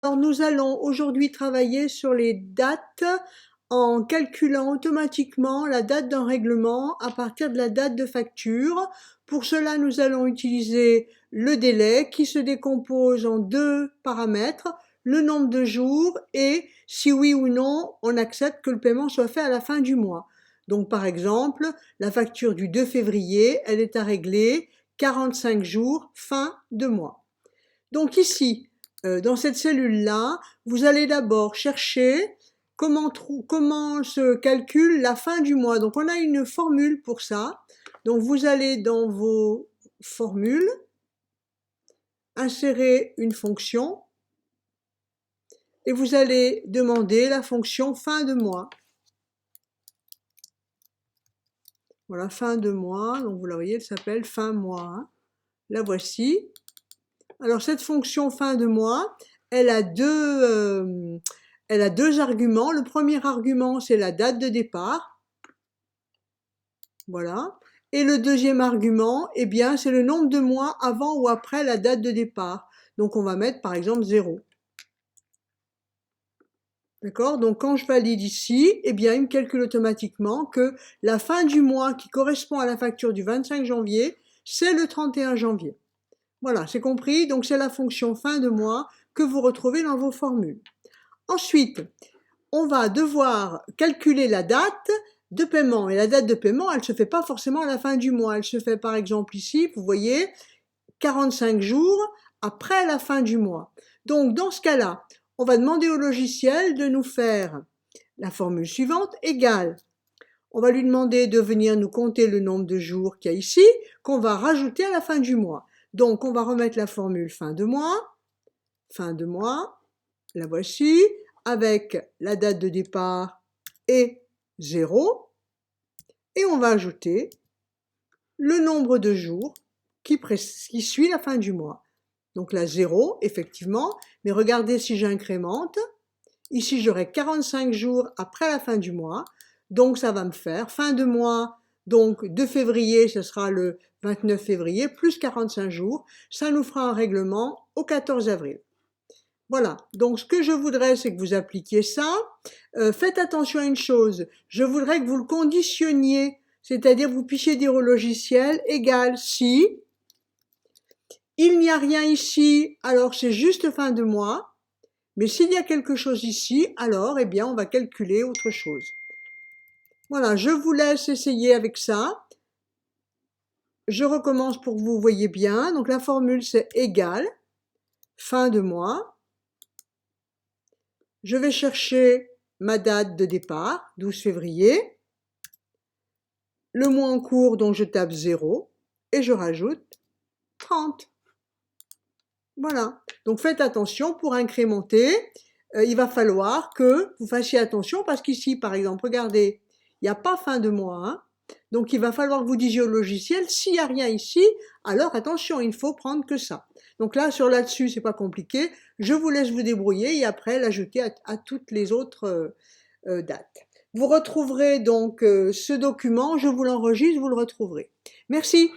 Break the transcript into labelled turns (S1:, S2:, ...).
S1: Alors nous allons aujourd'hui travailler sur les dates en calculant automatiquement la date d'un règlement à partir de la date de facture. Pour cela, nous allons utiliser le délai qui se décompose en deux paramètres, le nombre de jours et si oui ou non on accepte que le paiement soit fait à la fin du mois. Donc par exemple, la facture du 2 février, elle est à régler 45 jours fin de mois. Donc ici, dans cette cellule-là, vous allez d'abord chercher comment se calcule la fin du mois. Donc on a une formule pour ça. Donc vous allez dans vos formules, insérer une fonction et vous allez demander la fonction fin de mois. Voilà, fin de mois, donc vous la voyez, elle s'appelle fin mois. La voici. Alors cette fonction fin de mois, elle a deux arguments. Le premier argument, c'est la date de départ. Voilà. Et le deuxième argument, eh bien, c'est le nombre de mois avant ou après la date de départ. Donc on va mettre par exemple 0. D'accord? Donc quand je valide ici, eh bien, il me calcule automatiquement que la fin du mois qui correspond à la facture du 25 janvier, c'est le 31 janvier. Voilà, c'est compris. Donc c'est la fonction fin de mois que vous retrouvez dans vos formules. Ensuite, on va devoir calculer la date de paiement. Et la date de paiement, elle ne se fait pas forcément à la fin du mois. Elle se fait par exemple ici, vous voyez, 45 jours après la fin du mois. Donc dans ce cas-là, on va demander au logiciel de nous faire la formule suivante, égale. On va lui demander de venir nous compter le nombre de jours qu'il y a ici, qu'on va rajouter à la fin du mois. Donc on va remettre la formule fin de mois, la voici, avec la date de départ et 0, et on va ajouter le nombre de jours qui suit la fin du mois. Donc là 0, effectivement, mais regardez si j'incrémente, ici j'aurai 45 jours après la fin du mois, donc ça va me faire fin de mois, donc de février, ce sera le 29 février, plus 45 jours, ça nous fera un règlement au 14 avril. Voilà, donc ce que je voudrais, c'est que vous appliquiez ça. Faites attention à une chose, je voudrais que vous le conditionniez, c'est-à-dire vous puissiez dire au logiciel, égal si, il n'y a rien ici, alors c'est juste fin de mois, mais s'il y a quelque chose ici, alors, eh bien, on va calculer autre chose. Voilà, je vous laisse essayer avec ça. Je recommence pour que vous voyez bien. Donc la formule, c'est égal, fin de mois. Je vais chercher ma date de départ, 12 février. Le mois en cours, donc je tape 0 et je rajoute 30. Voilà. Donc faites attention pour incrémenter. Il va falloir que vous fassiez attention parce qu'ici, par exemple, regardez, il n'y a pas fin de mois. Hein. Donc il va falloir que vous disiez au logiciel, s'il n'y a rien ici, alors attention, il ne faut prendre que ça. Donc là-dessus, c'est pas compliqué. Je vous laisse vous débrouiller et après l'ajouter à toutes les autres dates. Vous retrouverez donc ce document, je vous l'enregistre, vous le retrouverez. Merci.